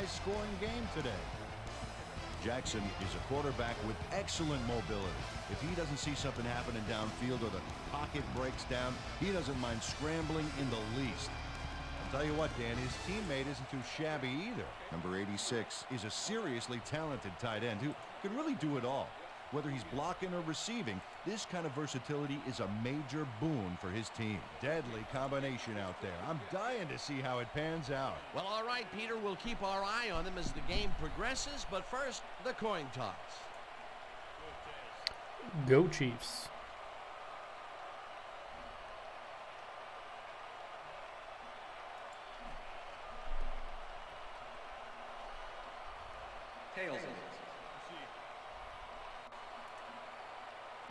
high-scoring game today. Jackson is a quarterback with excellent mobility. If he doesn't see something happening downfield or the pocket breaks down, he doesn't mind scrambling in the least. I'll tell you what, Dan, his teammate isn't too shabby either. Number 86 is a seriously talented tight end who can really do it all. Whether he's blocking or receiving, this kind of versatility is a major boon for his team. Deadly combination out there. I'm dying to see how it pans out. Well, all right, Peter, we'll keep our eye on them as the game progresses, but first, the coin toss. Go Chiefs. Tails.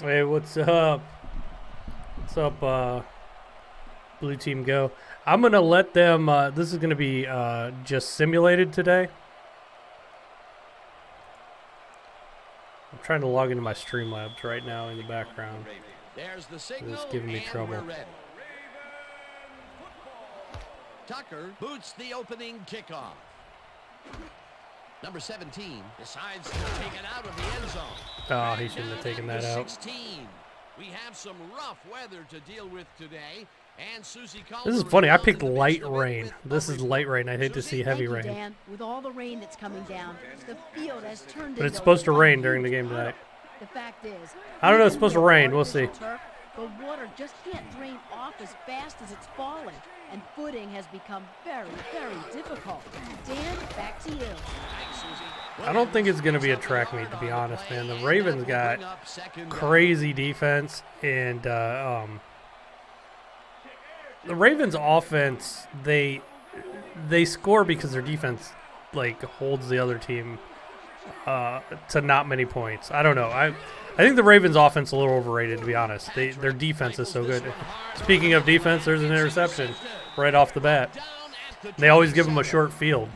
Hey, what's up? What's up, Blue Team Go? I'm going to let them, this is going to be just simulated today. I'm trying to log into my Streamlabs right now in the background. There's the signal, It's giving me trouble. Tucker boots the opening kickoff. Number 17 decides to take it out of the end zone. Oh, he shouldn't have taken that out. 16. We have some rough weather to deal with today. And Susie This is funny. I picked light rain. This is light rain. I hate to see heavy rain. Dan, with all the rain that's coming down, the field has turned. But it's supposed to rain during the game tonight. The fact is, I don't know. It's supposed to rain. We'll see. The water just can't drain off as fast as it's falling, and footing has become very, very difficult. Dan, back to you. I don't think it's going to be a track meet, to be honest, man. The Ravens got crazy defense, and the Ravens offense, they score because their defense like holds the other team to not many points. I don't know. I think the Ravens offense is a little overrated, to be honest. Their defense is so good. Speaking of defense, there's an interception right off the bat. They always give them a short field.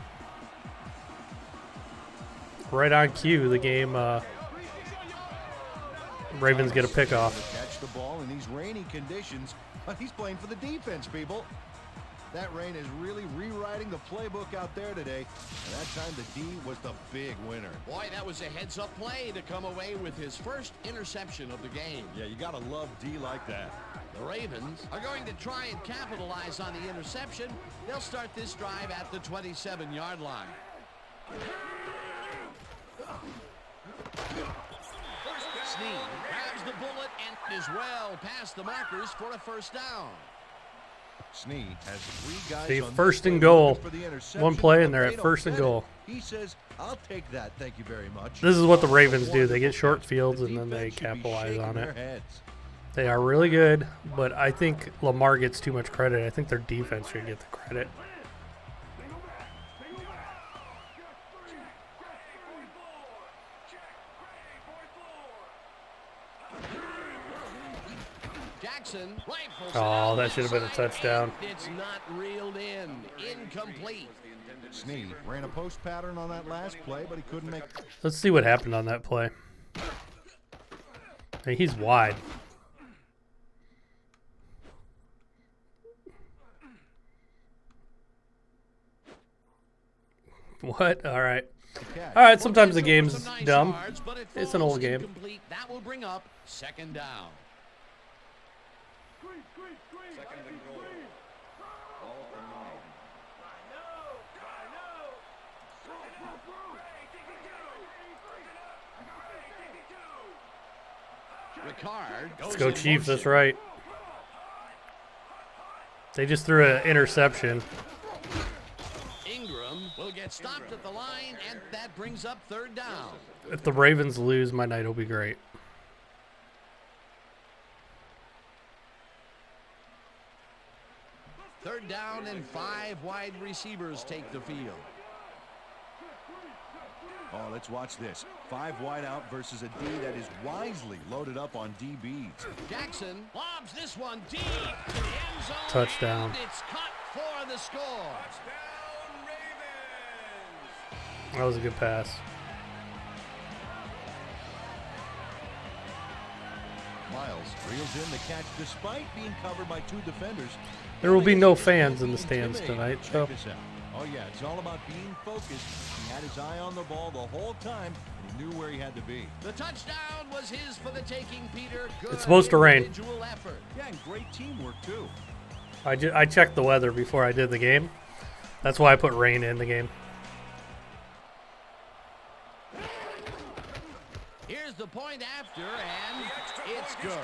Right on cue, the game, Ravens get a pickoff. Catch the ball in these rainy conditions, but he's playing for the defense, people. That rain is really rewriting the playbook out there today. And that time the D was the big winner. Boy, that was a heads-up play to come away with his first interception of the game. Yeah, you got to love D like that. The Ravens are going to try and capitalize on the interception. They'll start this drive at the 27-yard line. Snead grabs the bullet and is well past the markers for a first down. Snead has 3 guys See, on first and goal. for the interception, One play and but they're they at don't first and get it. goal. He says, I'll take that, thank you very much. This is what the Ravens do. They get short fields and then they capitalize on it. They are really good, but I think Lamar gets too much credit. I think their defense should get the credit. Oh, that should have been a touchdown. It's not reeled in. Incomplete. Snead ran a post pattern on that last play, but he couldn't make. Let's see what happened on that play. Hey, he's wide. What? All right. All right, sometimes the game's dumb. It's an old game. That will bring up second down. Second and goal. Ball for 9. Let's go Chiefs, that's right. They just threw an interception. Ingram will get stopped at the line, and that brings up third down. If the Ravens lose, my night will be great. Third down and 5 wide receivers take the field. Oh, let's watch this. 5 wide out versus a D that is wisely loaded up on DBs. Jackson lobs this one deep to the end zone. Touchdown. It's cut for the score. Touchdown, Ravens. That was a good pass. Miles reels in the catch despite being covered by 2 defenders. There will be no fans in the stands tonight, so. Check this out. Oh, yeah, it's all about being focused. He had his eye on the ball the whole time, and he knew where he had to be. The touchdown was his for the taking, Peter. Good It's supposed to rain. individual effort. Yeah, and great teamwork, too. I checked the weather before I did the game. That's why I put rain in the game. Here's the point after, and it's good.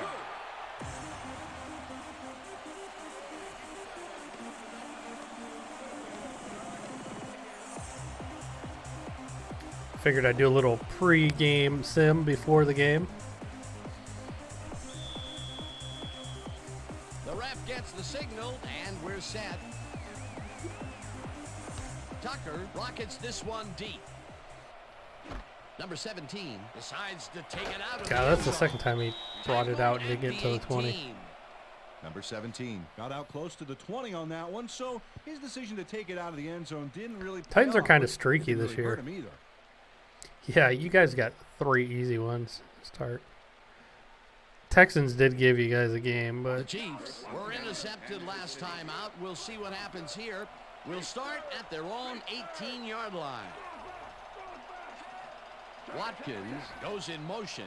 Figured I'd do a little pre-game sim before the game. The ref gets the signal, and we're set. Tucker rockets this one deep. Number 17 decides to take it out of God, the that's the end second zone. time he brought it out and didn't get to the 20. 18. Number 17 got out close to the 20 on that one, so his decision to take it out of the end zone didn't really pay Titans are off, kind of but streaky didn't this really year. hurt him either. Yeah, you guys got 3 easy ones to start. Texans did give you guys a game, The but Chiefs were intercepted last time out. We'll see what happens here. We'll start at their own 18-yard line. Watkins goes in motion.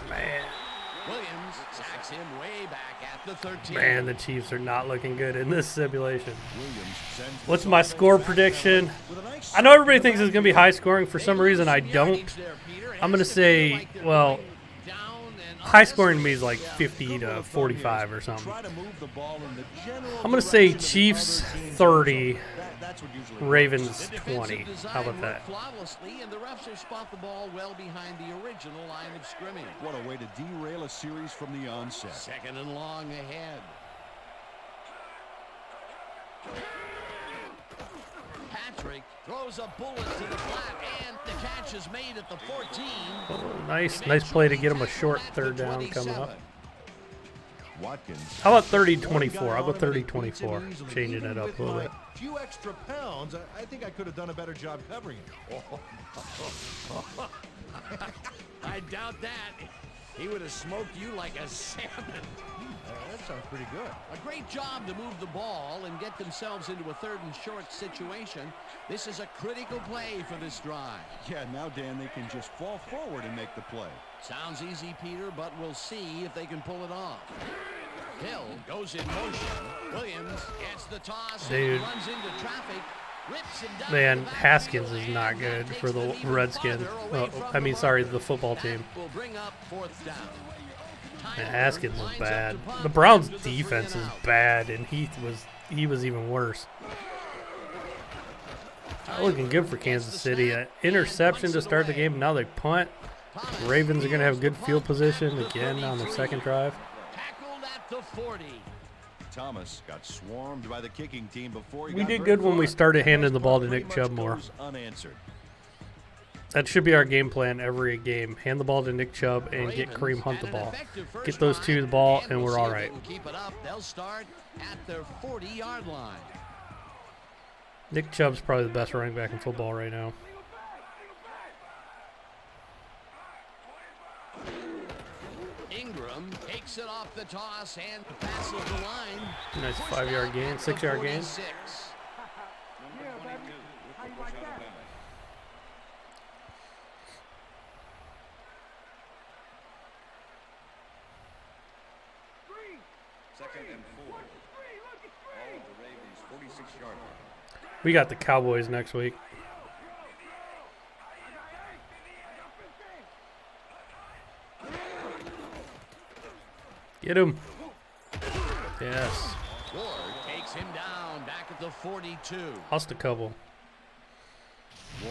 man, Williams sacks him way back at the 13. man, the Chiefs are not looking good in this simulation. Williams sends What's this my offense score back prediction? with a nice I know everybody sack thinks in it's the going to be backfield. high scoring. For some reason, I don't. I'm going to say, well, high scoring to me is like 50 to 45 or something. Try to move the ball in the general I'm going to say direction of the Chiefs other team's 30, zone. That's what usually Ravens The 20. defensive How about design that? worked flawlessly, and the refs will spot the ball well behind the original line of scrimmage. What a way to derail a series from the onset. Second and long ahead. Patrick throws a bullet to the flat, and the catch is made at the 14. Oh, nice play to get him a short third down coming up. Watkins. How about 30-24? I'll go 30-24, changing it up a little bit. Few extra pounds. I think I could have done a better job covering it. I doubt that. He would have smoked you like a salmon. That sounds pretty good. A great job to move the ball and get themselves into a third and short situation. This is a critical play for this drive. Yeah, now, Dan, they can just fall forward and make the play. Sounds easy, Peter, but we'll see if they can pull it off. Hill goes in motion. Williams gets the toss Dude. and runs into traffic. Rips him down Man, the back Haskins field, is and not that good for the takes them even Redskins. farther away Oh, from I mean, the sorry, mark. the football That team. will bring up fourth down. Man, Tyler Haskins lines is up bad. to punt The Browns' after the 3 defense and is out. bad, and he was even worse. Not looking good for Kansas City. An interception to start the game. Now they punt. Ravens are going to have good field position again on their second drive. Tackled at the 40. Thomas got swarmed by the kicking team before he We got did very good when we far. started handing the ball to Pretty Nick much Chubb more. goes unanswered. That should be our game plan every game. Hand the ball to Nick Chubb and get Kareem Hunt the ball. Get those two the ball, and we're all right. Keep it up. They'll start at their 40-yard line. Nick Chubb's probably the best running back in football right now. Ingram takes it off the toss and passes the line. Nice Pushed 5-yard out gain, at the 6-yard gain. 46. Number 22 with the push out of bounds. Second and 4. All of the Ravens 46-yard line. We got the Cowboys next week. Get him. Yes. Ward takes him down back at the 42. Lost a couple.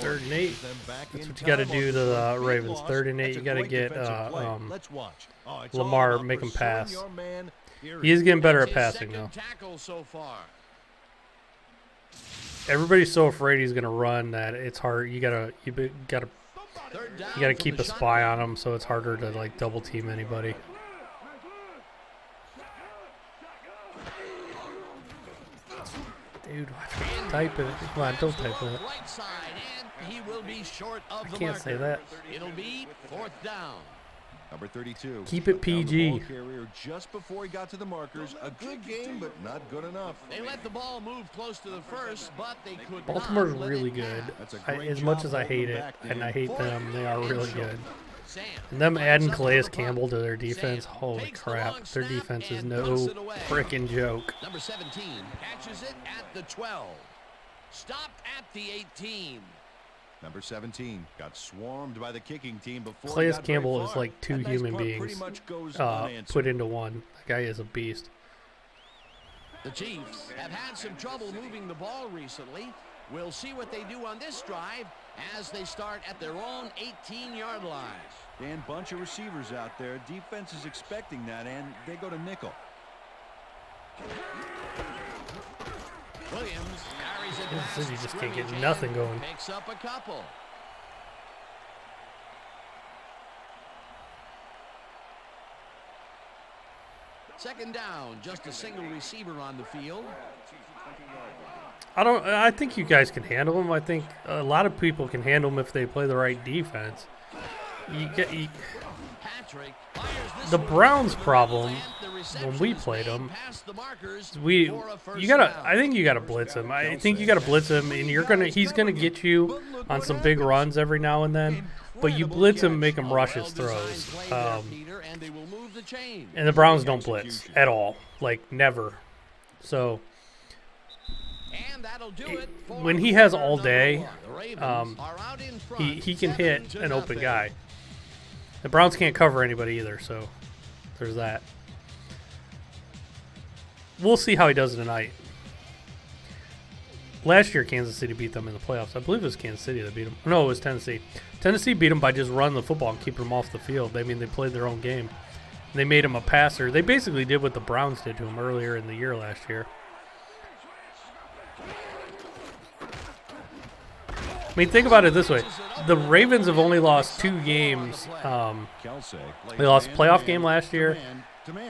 3rd and 8. Them back That's in what you got to time do on to the the big Ravens. loss. 3rd and 8. That's You a got to great get defensive play. Let's watch. Oh, it's all Lamar about make him pursuing pass. your man. Here He is getting better at That's his passing though. second tackle so far. Everybody's so afraid he's gonna run that it's hard. You gotta Third down You got to from keep the a spy shotgun. on him, so it's harder to like double team anybody. Dude, watch type it. Come on, don't type it. Right side, and he will be short of I the can't marker. say that. It'll be fourth down. Number 32. Keep it Down the PG. ball carrier just before he got to the markers. A good game, but not good enough. They let the ball move close to the first, but they could Baltimore's not let really it good. pass. That's a great As much job as I holding hate them it, back, and Dan. I hate them, they are really good. Sam And them adding lines up Calais on the Campbell punt. to their defense, Sam holy takes the crap. long Their snap defense is and no dumps it away. freaking joke. Number 17 catches it at the 12. Stopped at the 18. Number 17 got swarmed by the kicking team before. Calais he got very Campbell is far. like two That nice human punt pretty beings much goes put unanswered. into one. That guy is a beast. The Chiefs have had some trouble moving the ball recently. We'll see what they do on this drive as they start at their own 18-yard line. Dan, bunch of receivers out there. Defense is expecting that, and they go to nickel. Williams carries it Kansas City past just can't get scrimmage nothing and going. Picks up a couple. Second down, just a single receiver on the field. I think you guys can handle them. I think a lot of people can handle them if they play the right defense. Patrick fires this The one Browns' over the problem middle, and the reception when we is played made them, past the markers you for a first gotta. down. I think you gotta blitz him. I think you gotta blitz him, and he's gonna get you on some big runs every now and then. But you blitz him, make him rush his throws. Well-designed play there, Peter, and they will move the chain. And the Browns don't blitz at all, like never. So And that'll do it for when he has quarter all number day, one. The Ravens are out in front, he can hit 7-0. an open guy. The Browns can't cover anybody either, so there's that. We'll see how he does tonight. Last year, Kansas City beat them in the playoffs. I believe it was Kansas City that beat them. No, it was Tennessee. Tennessee beat them by just running the football and keeping them off the field. I mean, they played their own game. They made him a passer. They basically did what the Browns did to him earlier in the year last year. I mean, think about it this way. The Ravens have only lost 2 games. They lost a playoff game last year,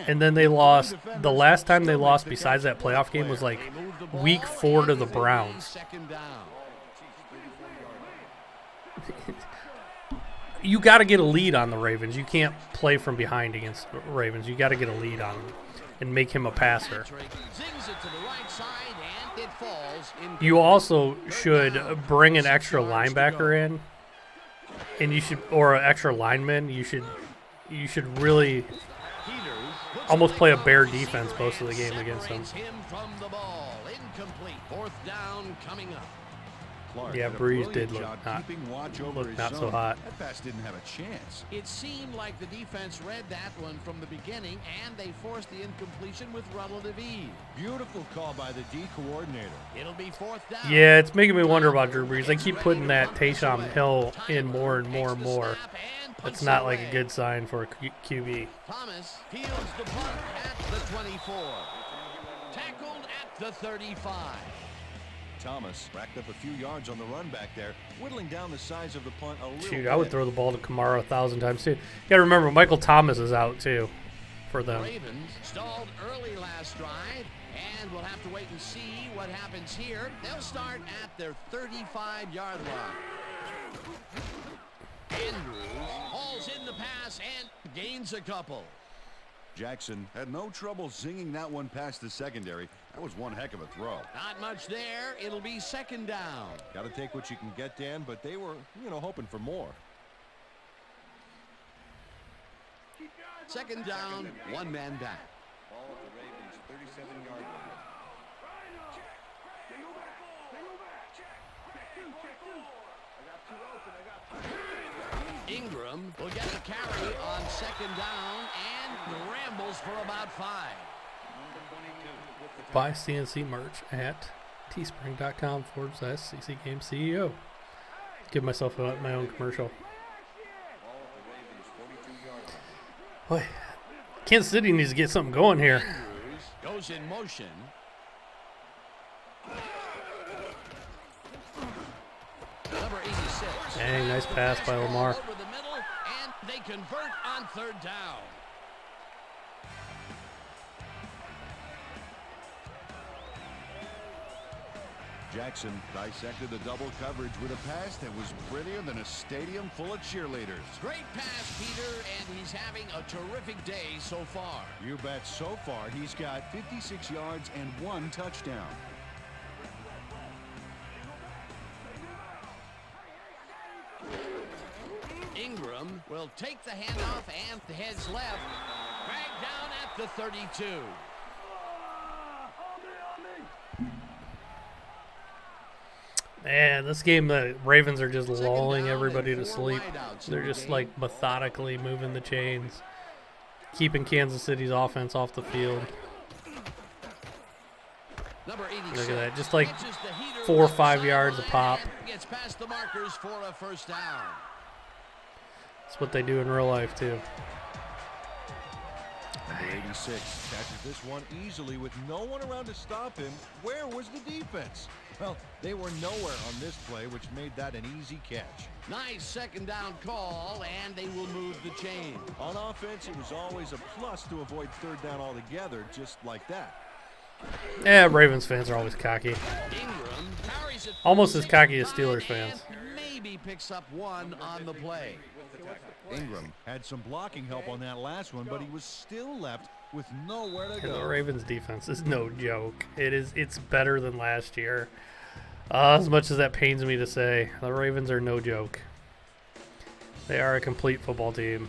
and then they lost – the last time they lost besides that playoff game was like week 4 to the Browns. Second down. You got to get a lead on the Ravens. You can't play from behind against the Ravens. You got to get a lead on them and make him a passer. Patrick zings it to the right side, and it falls in. You also should bring an extra linebacker in, and you should, or an extra lineman. You should really almost play a bear defense most of the game against them. Him from the ball. Incomplete. Fourth down coming up. Yeah, Breeze did look not so hot. That pass didn't have a chance. It seemed like the defense read that one from the beginning, and they forced the incompletion with relative ease. Beautiful call by the D coordinator. It'll be fourth down. Yeah, it's making me wonder about Drew Brees. They keep putting that Taysom Hill in more and more and more. That's not like a good sign for a QB. Thomas fields the punt at the 24. Tackled at the 35. Thomas racked up a few yards on the run back there, whittling down the size of the punt a little Shoot, bit. I would throw the ball to Kamara 1,000 times too. You got to remember, Michael Thomas is out too for them. Ravens stalled early last drive, and we'll have to wait and see what happens here. They'll start at their 35-yard line. Andrews hauls in the pass and gains a couple. Jackson had no trouble zinging that one past the secondary. That was one heck of a throw. Not much there. It'll be second down. Got to take what you can get, Dan, but they were, hoping for more. Second down, one man back. Ball at the Ravens' 37-yard line. Ingram will get the carry on second down and rambles for about 5. Buy CNC merch at teespring.com/CCGameCEO. Give myself my own commercial. Boy, Kansas City needs to get something going here. Andrews goes in motion. Number 86. Dang, nice pass by Lamar. Over the middle, and they convert on third down. Jackson dissected the double coverage with a pass that was prettier than a stadium full of cheerleaders. Great pass, Peter, and he's having a terrific day so far. You bet. So far, he's got 56 yards and 1 touchdown. Ingram will take the handoff and heads left. Dragged down at the 32. Man, this game, the Ravens are just lulling everybody to sleep. They're just like methodically moving the chains, keeping Kansas City's offense off the field. Look at that, just like 4 or 5 yards a pop. Gets past the markers for a first down. That's what they do in real life too. Number 86 catches this one easily with no one around to stop him. Where was the defense? Well, they were nowhere on this play, which made that an easy catch. Nice second down call, and they will move the chain. On offense, it was always a plus to avoid third down altogether, just like that. Yeah, Ravens fans are always cocky. Ingram carries it Almost as cocky as Steelers fans. Maybe picks up 1 on the play. Ingram had some blocking help on that last one, but he was still left with nowhere to The go. Ravens defense is no joke. It's better than last year. As much as that pains me to say, the Ravens are no joke. They are a complete football team.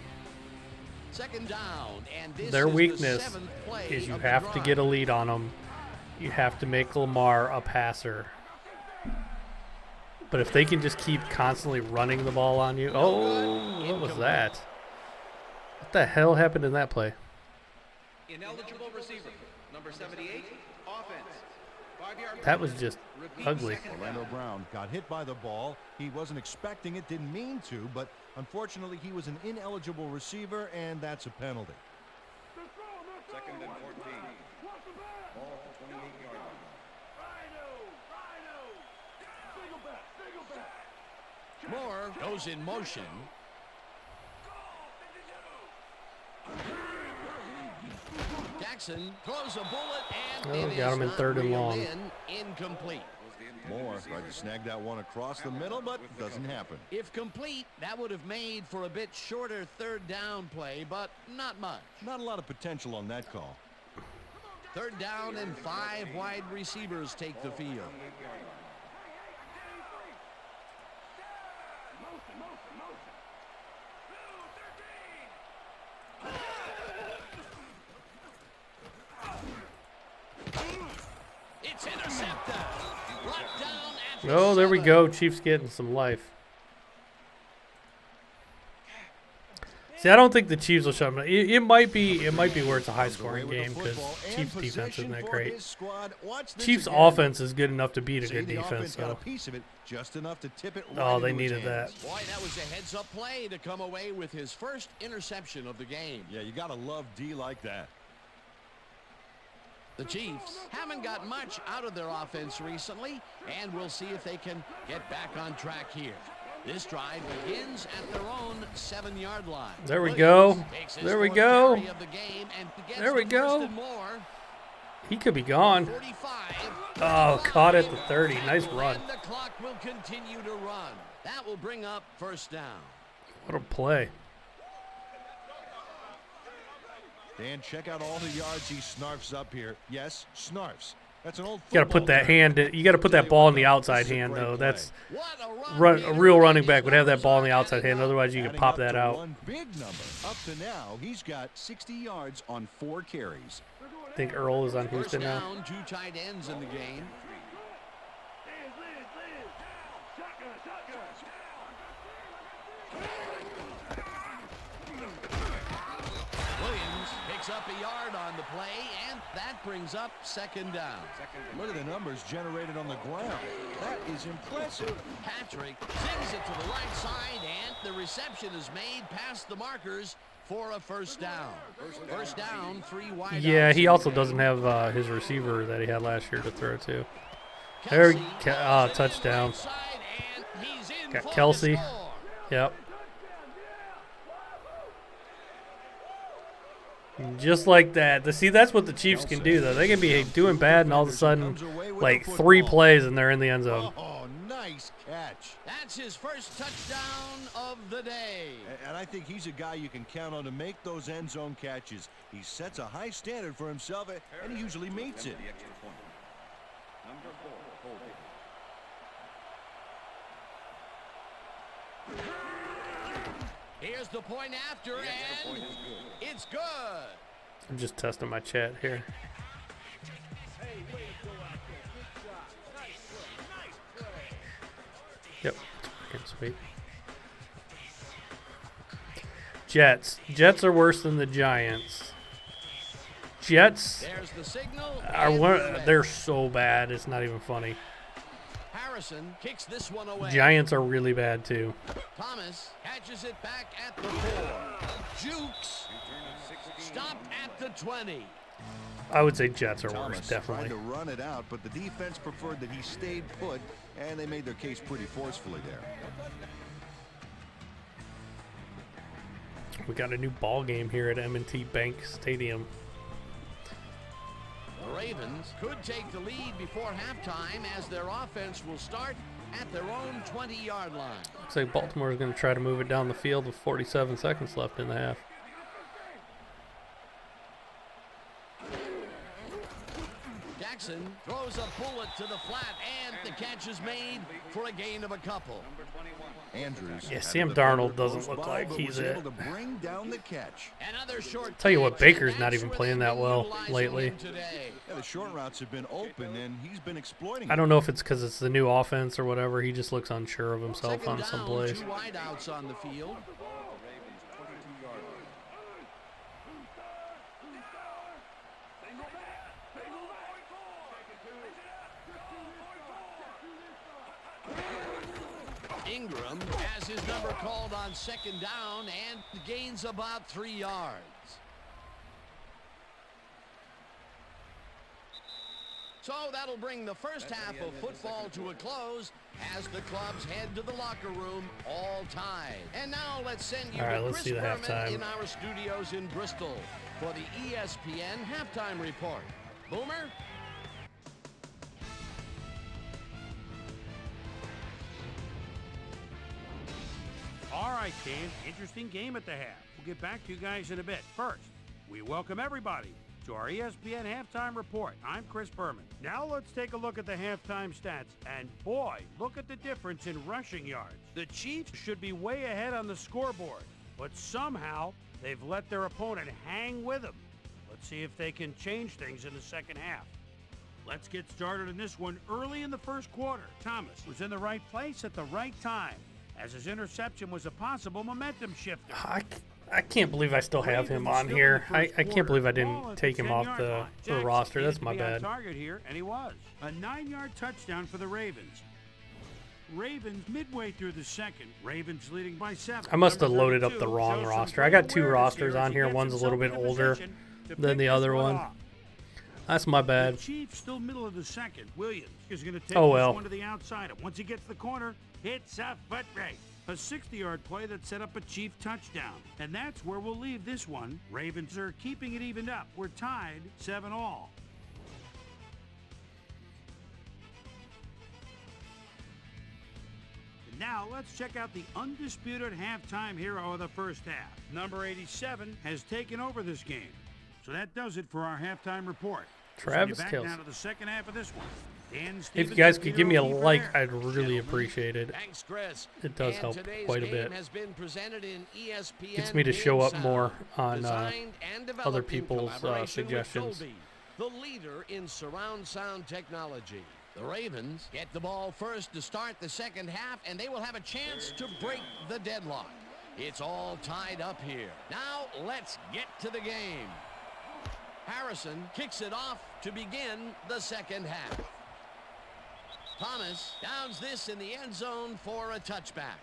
Second down, and this Their is weakness the 7th play is you of the have to drive. get a lead on them. You have to make Lamar a passer. But if they can just keep constantly running the ball on you. Oh, what was that? What the hell happened in that play? Ineligible receiver, number 78, offense. 5-yard That was just ugly. Orlando Brown got hit by the ball. He wasn't expecting it, didn't mean to, but unfortunately he was an ineligible receiver, and that's a penalty. 2nd and 14. Ball at the 28-yard line. Moore goes in motion. Jackson throws a bullet, and Oh, it got is him in not 3rd and reeled long. Incomplete. Moore tried to snag that one across the middle, but it doesn't happen. If complete, that would have made for a bit shorter 3rd down play, but not much. Not a lot of potential on that call. 3rd down and 5 wide receivers take the field. It's intercepted. Brought down at the Oh, there we 7. go. Chiefs getting some life. See, I don't think the Chiefs will shut them down. It might be where it's a high-scoring game because Chiefs defense isn't that great. Chiefs offense is good enough to beat a good defense. Got a So, piece of it, just enough to tip it right oh, they into his needed that. hands. Boy, that was a heads-up play to come away with his first interception of the game. Yeah, you got to love D like that. The Chiefs haven't got much out of their offense recently, and we'll see if they can get back on track here. This drive begins at their own 7-yard line. There we go. Takes his There we 4th go. carry of the game and gets There we the go. first and more. He could be gone. 45. Oh, caught at the 30. Nice run. And the clock will continue to run. That will bring up first down. What a play. Dan, check out all the yards he snarfs up here. Yes, snarfs. That's an old You got to put football that term. hand. You got to put that ball in the outside This is a hand, great though. play. That's What a real running back would have that ball in the outside hand. Otherwise, you could Adding pop up that to out. One big number. Up to now, he's got 60 yards on 4 carries. I think Earl is on First Houston now. down, 2 tight ends in the game. Williams picks up a yard on the play, and that brings up second down. Look at the numbers generated on the ground. That is impressive. Patrick sings it to the right side, and the reception is made past the markers for a first down. First down, 3 wide. Yeah, he also doesn't have his receiver that he had last year to throw to. There, touchdown. Got Kelsey. Yep. Just like that. See, that's what the Chiefs can do, though. They can be doing bad, and all of a sudden, like 3 plays, and they're in the end zone. Oh, nice catch. That's his first touchdown of the day. And I think he's a guy you can count on to make those end zone catches. He sets a high standard for himself, and he usually meets it. The extra point. Number 4, holding. Here's the point after, and it's good. I'm just testing my chat here. Yep, it's working sweet. Jets. Jets are worse than the Giants. Jets There's the signal. they're so bad, it's not even funny. Harrison kicks this one away. Giants are really bad too. Thomas catches it back at the 4. Jukes stopped at the 20. I would say Jets are Thomas worse, definitely. tried to run it out, but the defense preferred that he stayed put, and they made their case pretty forcefully there. We got a new ball game here at M&T Bank Stadium. The Ravens could take the lead before halftime as their offense will start at their own 20-yard line. Looks like Baltimore is going to try to move it down the field with 47 seconds left in the half. Jackson throws a bullet to the flat, and the catch is made for a gain of a couple. Andrews. Yeah, had Sam the Darnold defender doesn't close look by, like but he's was it. able to bring down the catch. Another short. Tell you what, catch, Baker's and not that's even where playing they've that been well utilizing lately. him today. Yeah, the short routes have been open, and he's been exploiting I it. don't know if it's because it's the new offense or whatever. He just looks unsure of himself Second on down, some plays. 2 wideouts on the field. Ravens 22-yard line. Ingram has his number called on second down and gains about 3 yards. So that'll bring the first half of football to a close as the clubs head to the locker room all tied. And now let's send you All right, to let's Chris see the Berman halftime. in our studios in Bristol for the ESPN halftime report. Boomer? All right, team. Interesting game at the half. We'll get back to you guys in a bit. First, we welcome everybody to our ESPN Halftime Report. I'm Chris Berman. Now let's take a look at the halftime stats. And boy, look at the difference in rushing yards. The Chiefs should be way ahead on the scoreboard, but somehow they've let their opponent hang with them. Let's see if they can change things in the second half. Let's get started in this one early in the first quarter. Thomas was in the right place at the right time, as his interception was a possible momentum shifter. I can't believe I still have him on here. I can't believe I didn't take him off the roster. That's my bad. Target here, and he was. A 9-yard touchdown for the Ravens. Ravens midway through the second. Ravens leading by 7. I must have Number loaded up 32 the wrong shows some roster. I great got 2 awareness rosters here as on he here. gets One's a little bit himself in older position to than pick the this other one. off. That's my bad. The Chiefs still middle of the second. Williams is going to take Oh, this well. one to the outside. And once he gets the corner, hits a foot race. A 60-yard play that set up a Chief touchdown. And that's where we'll leave this one. Ravens are keeping it evened up. We're tied 7-all. And now let's check out the undisputed halftime hero of the first half. Number 87 has taken over this game. So that does it for our halftime report. Travis Back Kelce. down to the second half of this one. Dan If you Stevens guys and could Peter give me a O'Keefe are like, there. I'd really appreciate it. Thanks, Chris. It does And help today's quite a game bit. has been presented in ESPN Gets me to show up Game more Sound, on designed and developed other in people's collaboration with suggestions. Dolby, the leader in surround sound technology. The Ravens get the ball first to start the second half, and they will have a chance to break the deadlock. It's all tied up here. Now let's get to the game. Harrison kicks it off to begin the second half. Thomas downs this in the end zone for a touchback.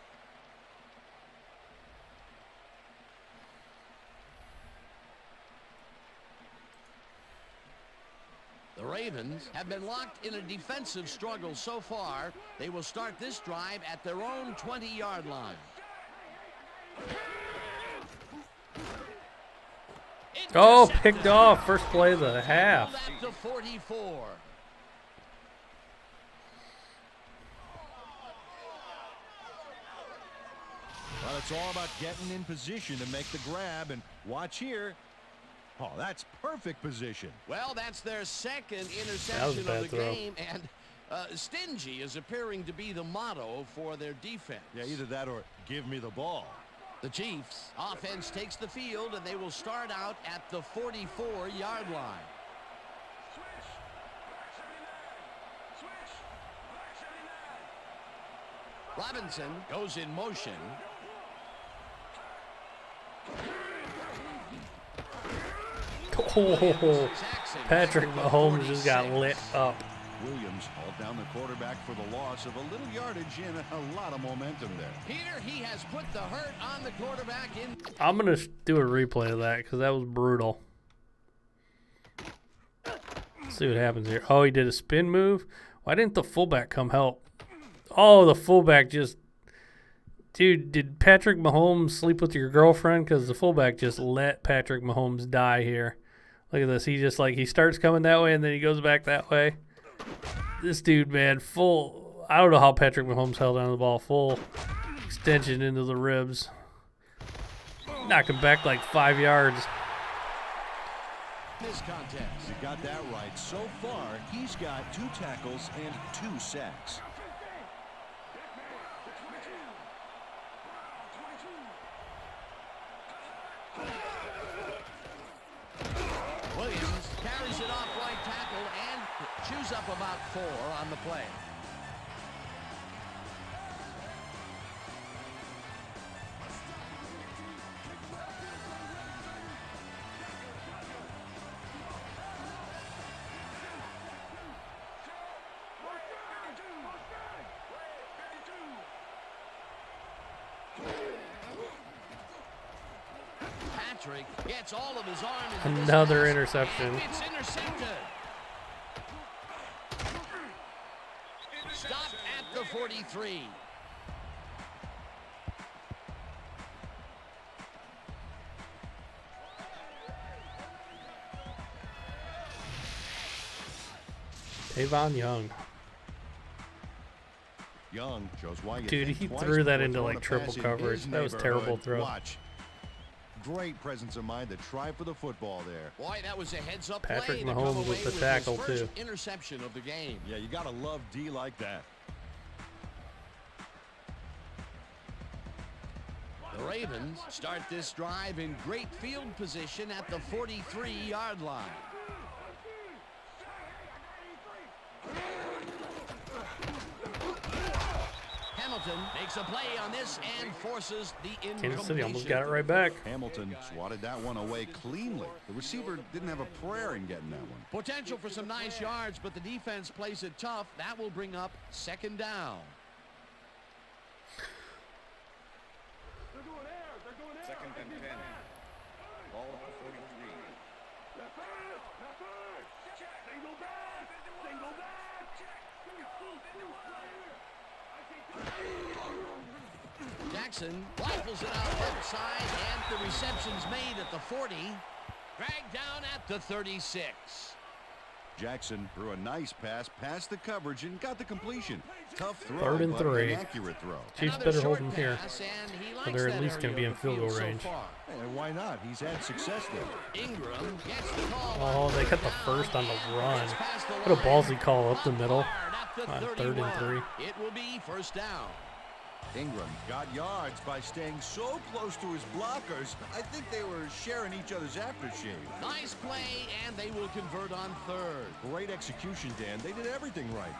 The Ravens have been locked in a defensive struggle so far. They will start this drive at their own 20-yard line. Oh, picked off. First play of the half. At the 44. Well, it's all about getting in position to make the grab, and watch here. Oh, that's perfect position. Well, that's their second interception of the throw. game, and stingy is appearing to be the motto for their defense. Yeah, either that or give me the ball. The Chiefs offense takes the field, and they will start out at the 44-yard line. Robinson goes in motion. Oh, Patrick Mahomes just got lit up. Williams hauled down the quarterback for the loss of a little yardage and a lot of momentum there. Peter, he has put the hurt on the quarterback in. I'm going to do a replay of that because that was brutal. Let's see what happens here. Oh, he did a spin move. Why didn't the fullback come help? Oh, the fullback just... Dude, did Patrick Mahomes sleep with your girlfriend? Because the fullback just let Patrick Mahomes die here. Look at this. He just he starts coming that way and then he goes back that way. This dude, man, full. I don't know how Patrick Mahomes held on to the ball. Full extension into the ribs. Knocked him back like 5 yards. This contest. You got that right. So far, he's got 2 tackles and 2 sacks. Williams carries it off right tackle and chews up about 4 on the play. Patrick gets all of his arm into this Another pass, interception. and it's intercepted. Stopped at the 43. Tavon Young. Young shows why you Dude, think he twice threw that before into, throwing like, a triple pass in coverage. his That was a terrible neighborhood. throw. Watch. Great presence of mind to try for the football there. Boy, that was a heads-up Patrick play to Mahomes come with away the with tackle, his first too. interception of the game. Yeah, you gotta love D like that. The Ravens start this drive in great field position at the 43-yard line. Hamilton makes a play on this and forces the incompletion. Kansas City almost got it right back. Hamilton swatted that one away cleanly. The receiver didn't have a prayer in getting that one. Potential for some nice yards, but the defense plays it tough. That will bring up 2nd down. Second and 10. Ball at the 43. Jackson rifles it out left side, and the reception's made at the 40. Dragged down at the 36. Jackson threw a nice pass past the coverage and got the completion. Tough throw, 3rd and but 3. an accurate throw. Chiefs Another better short hold him here. pass, and he Or likes they're that at least going to area be in of the field goal so range. far. And why not? He's had success there. Ingram gets the call. Oh, they cut the first on the run. What a ballsy call up the middle. On 3rd and 3. It will be 1st down. Ingram got yards by staying so close to his blockers. I think they were sharing each other's aftershave. Nice play, and they will convert on 3rd. Great execution, Dan. They did everything right.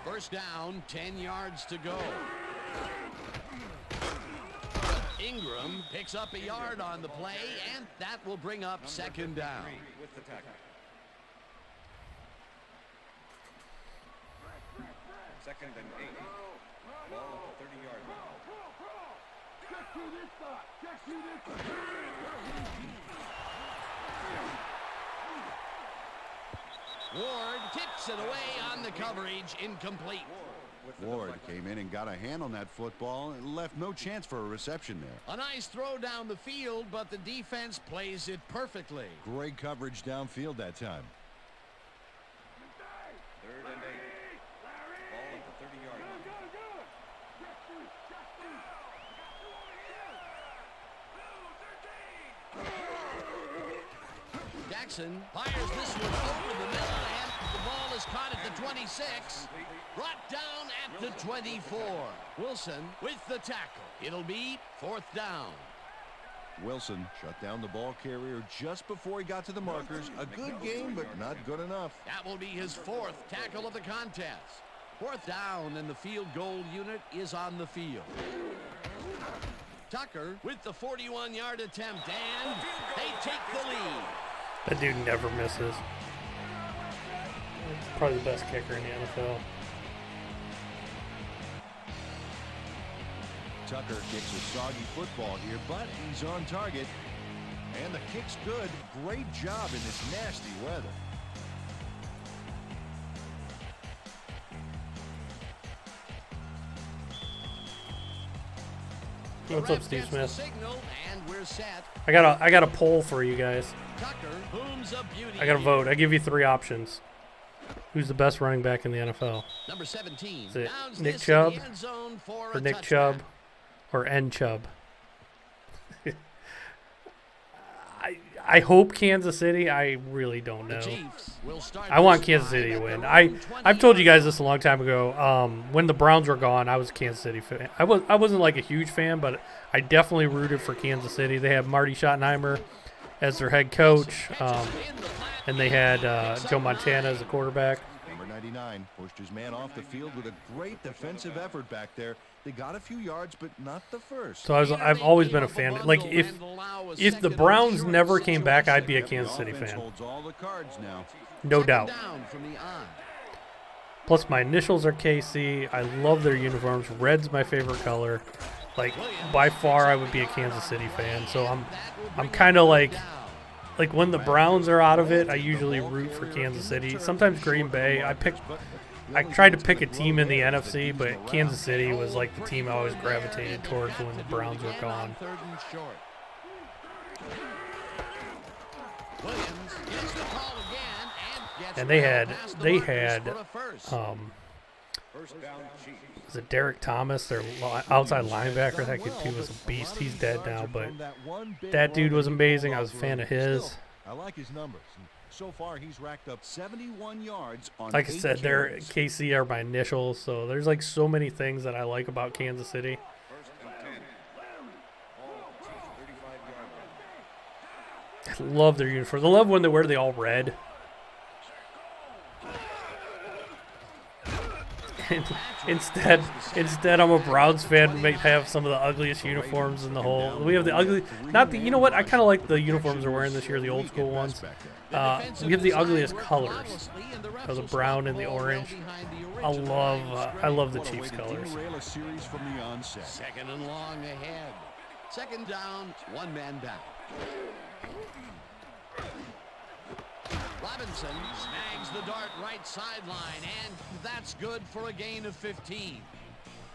1st down, 10 yards to go. Ingram picks up a yard on the play, and that will bring up 2nd down. With the tackle. 2nd and 8. Ball at the 30-yard line. Ward tips it away on the coverage, incomplete. Ward came in and got a hand on that football and left no chance for a reception there. A nice throw down the field, but the defense plays it perfectly. Great coverage downfield that time. 3rd and 8. Ball at the 30-yard line. Jackson fires this one over the middle, and the ball is caught at the 26. Brought down at the 24. Wilson with the tackle. It'll be 4th down. Wilson shut down the ball carrier just before he got to the markers. A good game, but not good enough. That will be his 4th tackle of the contest. 4th down, and the field goal unit is on the field. Tucker with the 41-yard attempt, and they take the lead. That dude never misses. Probably the best kicker in the NFL. Tucker kicks a soggy football here, but he's on target. And the kick's good. Great job in this nasty weather. What's up, Steve Smith? Signal, and we're set. I got a poll for you guys. Tucker booms a beauty. I got to vote. I give you 3 options. Who's the best running back in the NFL? Number 17. Is it Downs Nick this Chubb in the end zone for or a Nick touchdown. Chubb or N Chubb? I hope Kansas City. I really don't The know. Chiefs will start I want this Kansas drive City to at win. their I've own 20 told you guys yard this a long time ago. When the Browns were gone, I was a Kansas City fan. I wasn't like a huge fan, but I definitely rooted for Kansas City. They had Marty Schottenheimer as their head coach, and they had Joe Montana as a quarterback. Number 99 pushed his man off the field with a great defensive effort back there. They got a few yards, but not the first. So I've always been a fan. Like if the Browns never came back, I'd be a Kansas City fan, Holds all the cards now. no doubt. down from the eye. Plus my initials are KC. I love their uniforms. Red's my favorite color. Like by far, I would be a Kansas City fan. So I'm kind of like when the Browns are out of it, I usually root for Kansas City. Sometimes Green Bay. I tried to pick a team in the NFC, but Kansas City was like the team I always gravitated towards when the Browns were gone. 3rd and short. Williams gets the call again and gets And they around past the markers had for a first. First down, Chiefs. Was it Derek Thomas, their outside linebacker? That kid was a beast. He's dead now, but that dude was amazing. I was a fan of his. I like his numbers. So far, he's racked up 71 yards on Like I 8 said, their carries. KC are my initials, so there's like so many things that I like about Kansas City. 1st and 10. Ball at the Chiefs' 35-yard line. I love their uniforms. I love when they wear the all red. And instead, I'm a Browns fan. May have some of the ugliest uniforms in the whole. We have the ugly, not the. You know what? I kind of like the uniforms they're wearing this year, the old school ones. We have the ugliest colors, the brown and the orange. I love the Chiefs colors. Derail a series from the onset. 2nd and long ahead. 2nd down, 1 man down. Robinson snags the dart right sideline, and that's good for a gain of 15.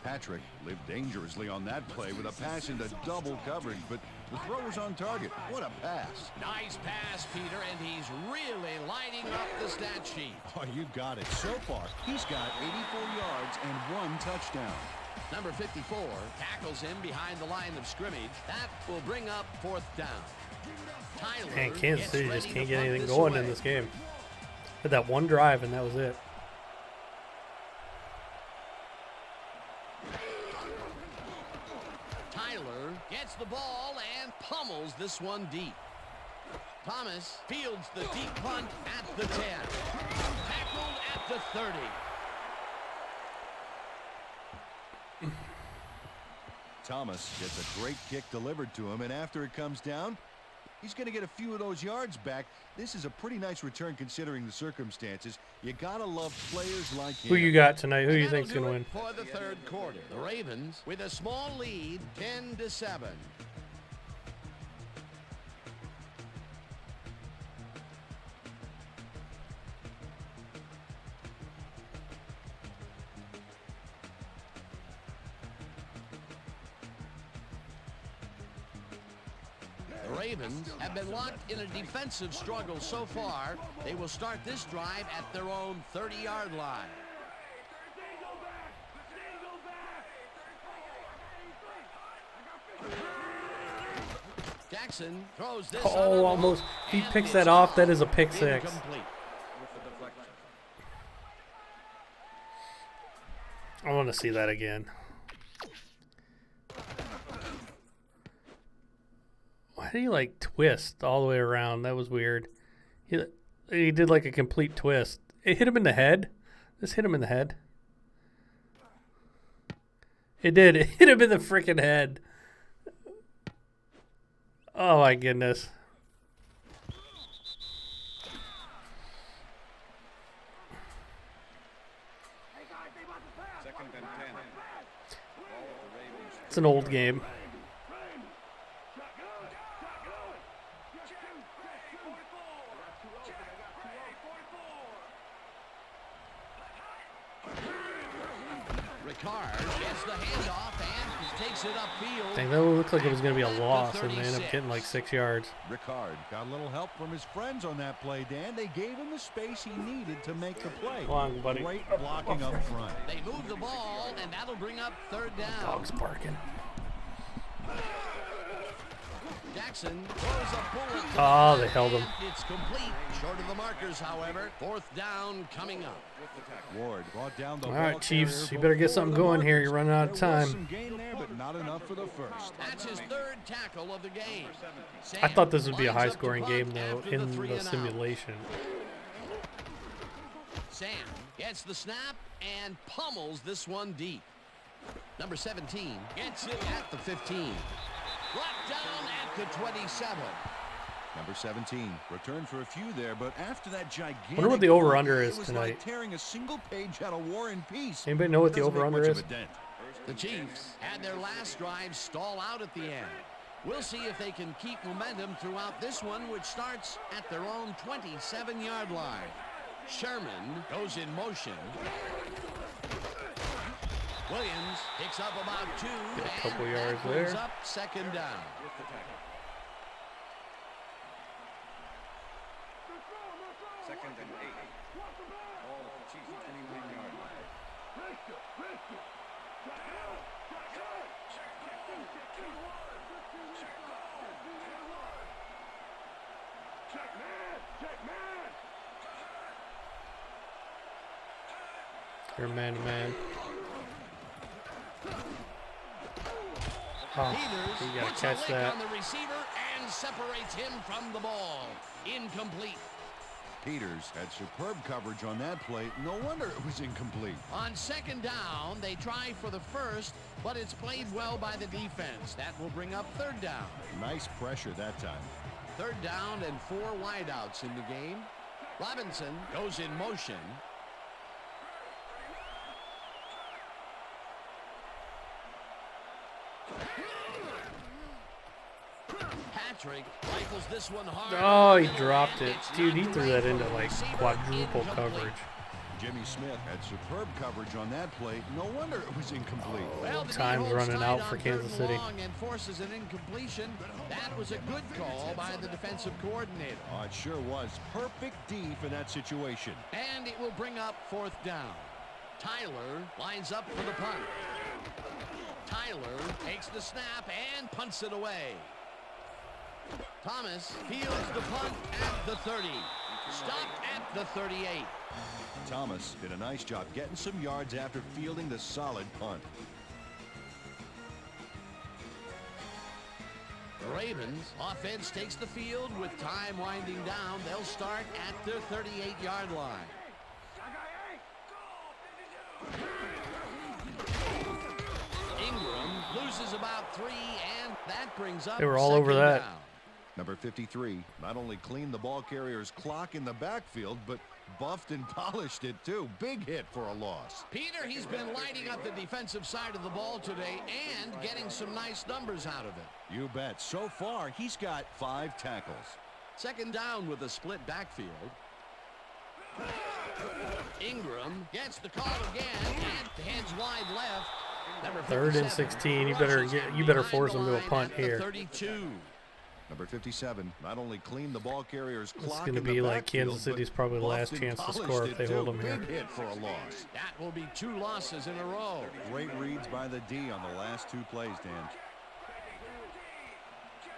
Patrick lived dangerously on that play with a pass into double coverage, but the throw was on target. What a pass. Nice pass, Peter, and he's really lighting up the stat sheet. Oh, you got it. So far, he's got 84 yards and 1 touchdown. Number 54 tackles him behind the line of scrimmage. That will bring up 4th down. Tyler Man, Kansas gets City ready just to can't get punt anything this going away. in this game. Had that one drive, and that was it. Tyler gets the ball and pummels this one deep. Thomas fields the deep punt at the 10. Tackled at the 30. Thomas gets a great kick delivered to him, and after it comes down, he's going to get a few of those yards back. This is a pretty nice return considering the circumstances. You got to love players like him. Who you got tonight? Who do you That'll think's going to do win? it for the 3rd quarter? The Ravens with a small lead, 10-7. The Ravens have been locked in a defensive struggle so far. They will start this drive at their own 30-yard line. Jackson throws this. Oh, almost. He picks that off. That is a pick six. Incomplete. With the deflection. I want to see that again. Why did he like twist all the way around? That was weird. He did like a complete twist. It hit him in the head. This hit him in the head. It did. It hit him in the freaking head. Oh my goodness. Second and 10. Ball with the Ravens. It's an old game. Ricard gets the handoff and takes it upfield. Dang, that looked like it was going to be a loss, and they ended up getting like 6 yards. Ricard got a little help from his friends on that play, Dan. They gave him the space he needed to make the play. Come on, buddy. Great blocking up front. They move the ball, and that'll bring up third down. Dog's barking. Jackson throws a bullet. Oh, they held him. It's complete. Short of the markers, however. Fourth down coming up. Ward brought down the All ball right, Chiefs, carrier you better get before something the going here. markers. You're running out of There was time. some gain there, but not enough for the first. That's his third tackle of the game. Sam I thought this would be a lines up to high-scoring punt game, though, after in 3 the and out. simulation. Sam gets the snap and pummels this one deep. Number 17 gets it at the 15. Brought down at the 27. Number 17 returned for a few there, but after that gigantic. Wonder what the over-under play, is it was tonight. like tearing a single page out of War and Peace. Anybody know what the Doesn't make over-under much of is? a dent. The Chiefs had their last drive stall out at the end. We'll see if they can keep momentum throughout this one, which starts at their own 27-yard line. Sherman goes in motion. Williams picks up about 2. Get a couple and yards that brings there. up second down. Second and 8. Ball with the Chiefs 29-yard line. They're man-to-man. Oh, Peters you got puts to a catch lick that. on the receiver and separates him from the ball. Incomplete. Peters had superb coverage on that play. No wonder it was incomplete. On second down, they try for the first, but it's played well by the defense. That will bring up third down. Nice pressure that time. Third down and 4 wideouts in the game. Robinson goes in motion. Patrick rifles this one hard. Oh, he dropped it. It's Dude, he not threw that great into for the like receiver. quadruple Incomplete. coverage. Jimmy Smith had superb coverage on that play. No wonder it was incomplete. Well, the Time's D holds running tight out on for third Kansas and City. long and forces an incompletion. That was a good call by the defensive coordinator. Oh, it sure was. Perfect D for that situation. And it will bring up fourth down. Tyler lines up for the punt. Tyler takes the snap and punts it away. Thomas fields the punt at the 30. Stopped at the 38. Thomas did a nice job getting some yards after fielding the solid punt. The Ravens offense takes the field with time winding down. They'll start at their 38-yard line. Ingram loses about 3, and that brings up They were all over second that. down. Number 53 not only cleaned the ball carrier's clock in the backfield, but buffed and polished it too. Big hit for a loss. Peter, he's been lighting up the defensive side of the ball today and getting some nice numbers out of it. You bet. So far, he's got 5 tackles. Second down with a split backfield. Ingram gets the call again and heads wide left. Number 3rd and 57 16. You rushes better him you better behind force the them to a line punt at the here. 32. Number 57 not only cleaned the ball carrier's It's clock going to in the be like backfield, Kansas City's but probably the last Boston chance to polished score if it they hold too. them here. Big hit for a loss. That will be 2 losses in a row. Great reads by the D on the last 2 plays, Dan.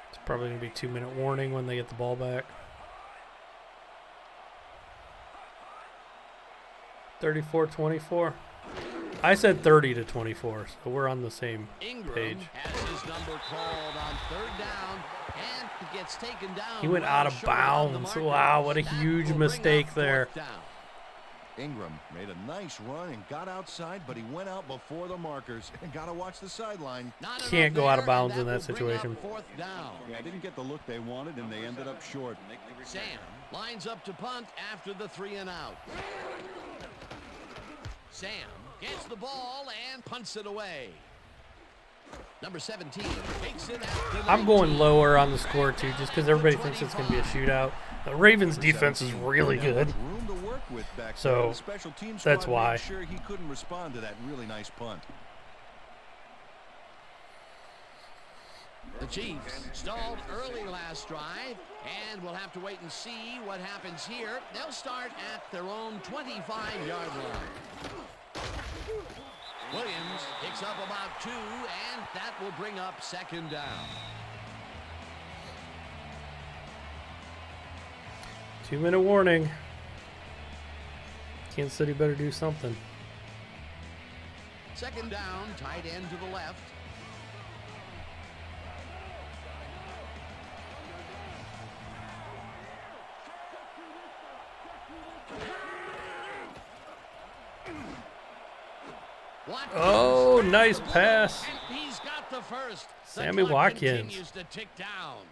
It's probably going to be 2-minute warning when they get the ball back. 34-24. I said 30-24, so we're on the same Ingram page. has his number called on 3rd down and gets taken down. He went well out of short on the bounds. marker. Wow, what a That huge will bring mistake up there. 4th down. Ingram made a nice run and got outside, but he went out before the markers and got to watch the sideline. Not Can't enough go out of there, bounds and in that will bring up situation. 4th down. Yeah, didn't get the look they wanted, and they ended up short. Sam lines up to punt after the 3 and out. Sam gets the ball and punts it away. Number 17 takes it out. I'm going lower on the score, too, just because everybody thinks it's going to be a shootout. The Ravens' defense is really good. Room to work with back So, there. The special teams that's squad made why. sure he couldn't respond to that really nice punt. The Chiefs stalled early last drive, and we'll have to wait and see what happens here. They'll start at their own 25-yard line. Williams picks up about 2, and that will bring up 2nd down. 2-minute warning. Kansas City better do something. 2nd down, tight end to the left. Watkins. Oh, nice pass. And he's got the first. The Sammy clock Watkins. continues to tick down.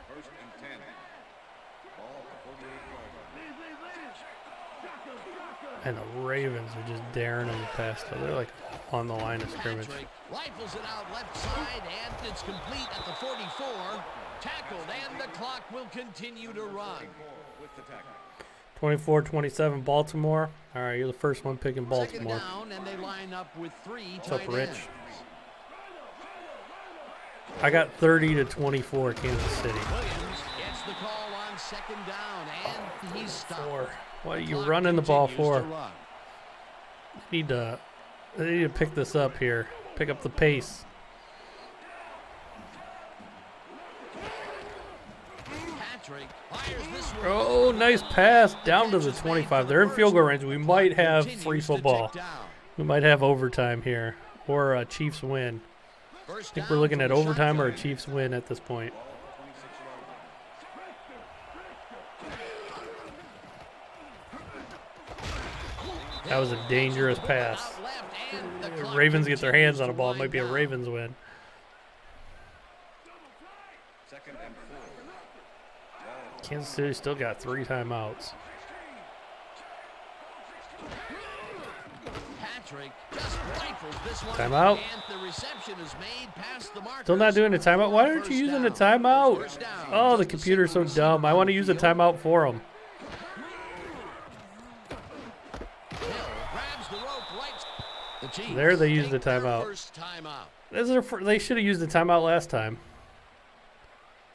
First and 10. Ball at the 48-yard line. And the Ravens are just daring him to pass. So they're like on the line of scrimmage. Patrick rifles it out left side, and it's complete at the 44. Tackled, and the clock will continue to run. With the tackle. 24-27 Baltimore. All right, you're the first one picking 2nd Baltimore. down, and they line up with 3 What's tight up, Rich? ends. I got 30-24 Kansas City. Williams gets the call on 2nd down, and he's stopped. What are you Clock running the ball continues for? to run. They need to pick this up here. Pick up the pace. Patrick fires this one. Oh, nice pass down to the 25. They're in field goal range. We might have free football. We might have overtime here or a Chiefs win. I think we're looking at overtime or a Chiefs win at this point. That was a dangerous pass. Ravens get their hands on a ball. It might be a Ravens win. 2nd and 4. Kansas City still got 3 timeouts. Patrick just rifles this one. Timeout. And the reception is made past the markers. Still not doing a timeout. Why aren't you using a timeout? First down. Oh, the computer's so dumb. I want to use a timeout for them. Hill grabs the rope right. The Chiefs There they used take the their timeout. First timeout. They should have used the timeout last time.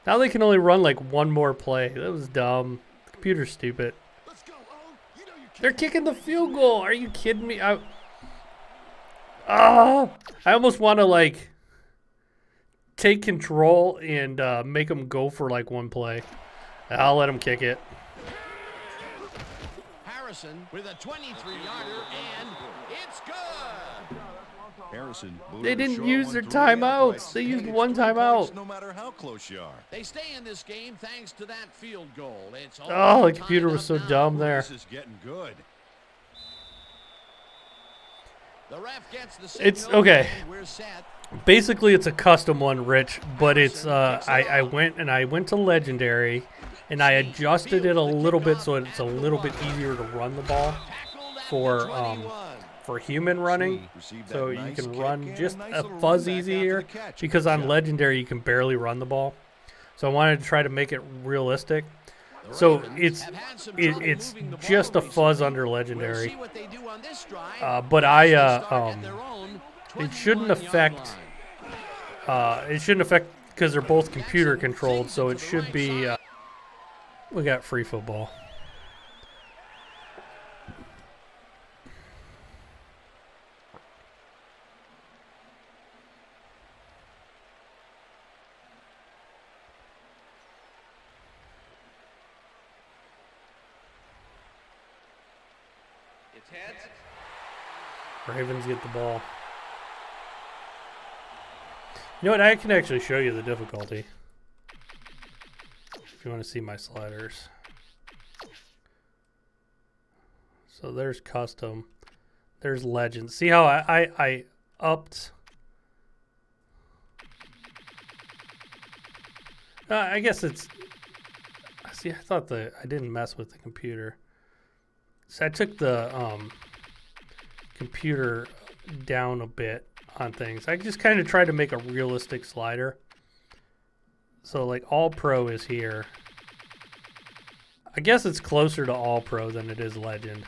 Now they can only run like one more play. That was dumb. The computer's stupid. They're kicking the field goal. Are you kidding me? I almost want to like take control and make them go for like one play. I'll let them kick it. Harrison with a 23-yarder, and it's good. Harrison. They didn't use their timeouts. They used one timeout. No matter how close you are. They stay in this game thanks to that field goal. It's all Oh, the tied computer was up so now. dumb there. This is getting good. The ref gets the It's signal, okay. and we're set. Basically, it's a custom one, Rich, but it's I went to Legendary, and I adjusted it a little bit so it's a little bit easier to run the ball Tackled at for the 21. for human running, Received that so you nice can kick run and just nice a little fuzz run back after easier the catch. because Good on job. Legendary you can barely run the ball. So I wanted to try to make it realistic. So Ravens it's have had some trouble it's moving the ball just a fuzz recently. under We'll Legendary. see what they do on this drive. But As they start at their own It shouldn't 21-yard affect. line. It shouldn't affect because they're both computer controlled, so it should be. We got free football. It's heads. Ravens get the ball. You know what? I can actually show you the difficulty. If you want to see my sliders. So there's custom. There's legend. See how I upped. I guess it's. See, I thought I didn't mess with the computer. So I took the computer down a bit on things. I just kind of tried to make a realistic slider. So like All Pro is here. I guess it's closer to All Pro than it is Legend.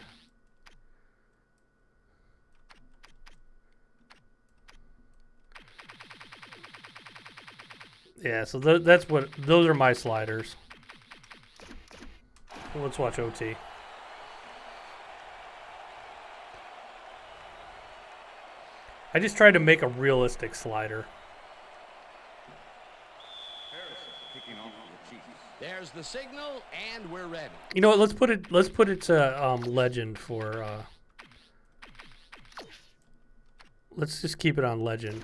Yeah, so that's what those are my sliders. Let's watch OT. I just tried to make a realistic slider. Kicking off for the Chiefs. There's the signal, and we're ready. You know what? Let's put it to Legend for. Let's just keep it on Legend.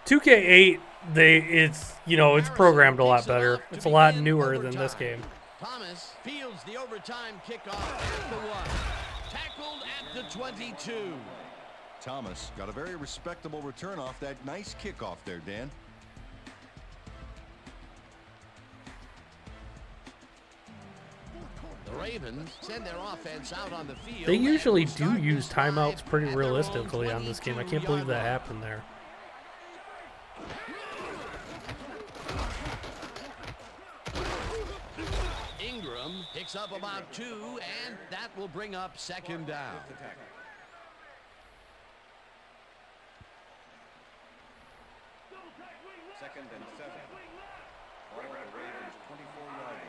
2K8, it's programmed a lot better. It's a lot newer than this game. Thomas fields the overtime kickoff at the 1. Tackled at the 22. Thomas got a very respectable return off that nice kickoff there, Dan. The Ravens send their offense out on the field. They usually and do start use this drive timeouts pretty at their own realistically on this game. I can't believe that 22-yard line. happened there. Ingram picks up about 2, and that will bring up second down. Second and 7. Ball at the Ravens 24-yard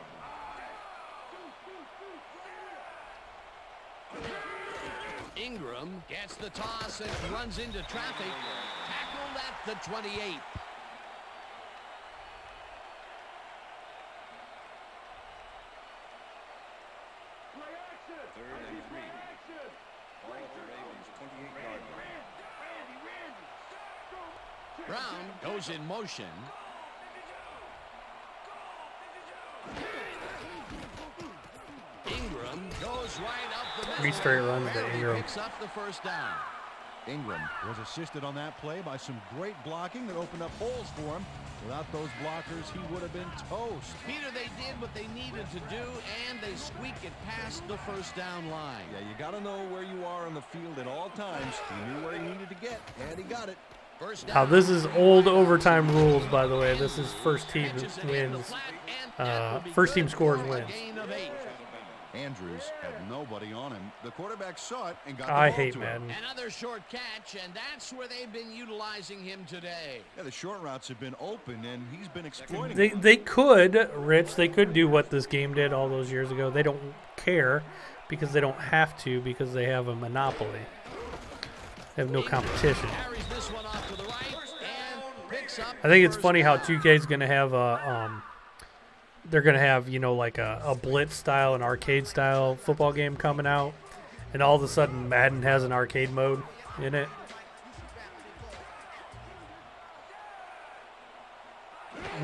line. Ingram gets the toss and runs into traffic. Tackled at the 28. Third and 3. Ball at the Ravens 28-yard line. Brown goes in motion. Ingram goes right up the middle. 3 straight runs to Barely Ingram. picks up the first down. Ingram was assisted on that play by some great blocking that opened up holes for him. Without those blockers, he would have been toast. Peter, they did what they needed to do, and they squeak it past the first down line. Yeah, you got to know where you are on the field at all times. He knew where he needed to get, and he got it. First Now down. this is old overtime rules, by the way. This is first team wins. First team scores wins. Gain of 8. Andrews had nobody on him. The quarterback saw it and got I the ball hate to him. Madden. Another short catch, and that's where they've been utilizing him today. Yeah, the short routes have been open, and he's been exploiting them. They could, Rich, they could do what this game did all those years ago. They don't care because they don't have to because they have a monopoly. They have no competition. Carries this one off to the right and picks up I think it's first funny how down. 2K is going to have they're going to have, like a blitz style, an arcade style football game coming out. And all of a sudden Madden has an arcade mode in it.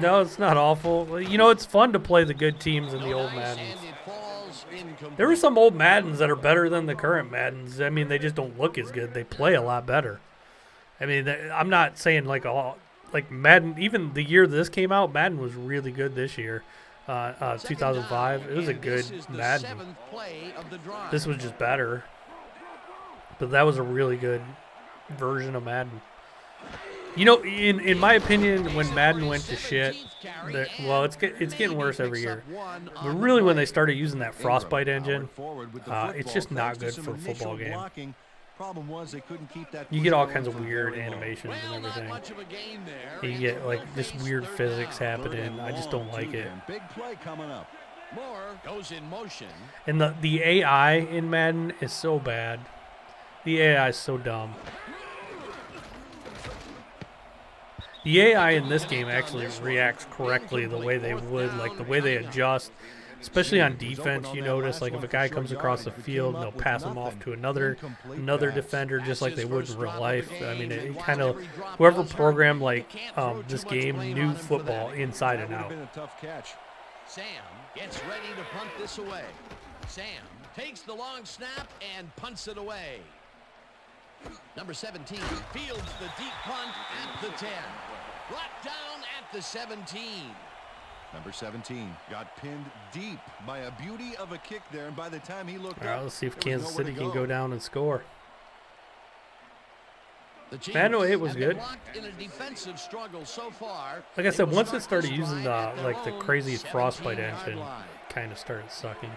No, it's not awful. It's fun to play the good teams in the old Maddens. And it falls incomplete. There were some old Maddens that are better than the current Maddens. I mean, they just don't look as good. They play a lot better. I mean, I'm not saying like Madden. Even the year this came out, Madden was really good this year. 2005. It was a good Madden. This was just better. But that was a really good version of Madden. In my opinion, when Madden went to shit, it's getting worse every year. But really, when they started using that Frostbite engine, it's just not good for a football game. Problem was they couldn't keep that. You push get all going kinds of for weird very long. animations Well, and not everything. much of a gain there. You and get they'll like this face weird third physics down. Third happening. and I just long, don't like too, it. Dan. Big play coming up. Moore goes in motion. And the AI in Madden is so bad. The AI is so dumb. The AI in this game actually reacts correctly the way they would, like the way they adjust. Especially on defense, you notice, like if a guy comes across the field, they'll pass him off to another defender, just like they would in real life. I mean, it kind of, whoever programmed like this game knew football inside and out. Been a tough catch. Sam gets ready to punt this away. Sam takes the long snap and punts it away. Number 17 fields the deep punt at the 10. Brought down at the 17. Number 17 got pinned deep by a beauty of a kick there, and by the time he looked All right, up, let's see if there was Kansas nowhere City to can go down and score. The Chiefs Manual 8 was have been good. locked in a defensive struggle so far. Like I said, They will once it start started this using drive the at their like the own crazy frostbite 17-yard engine, line. kind of started sucking.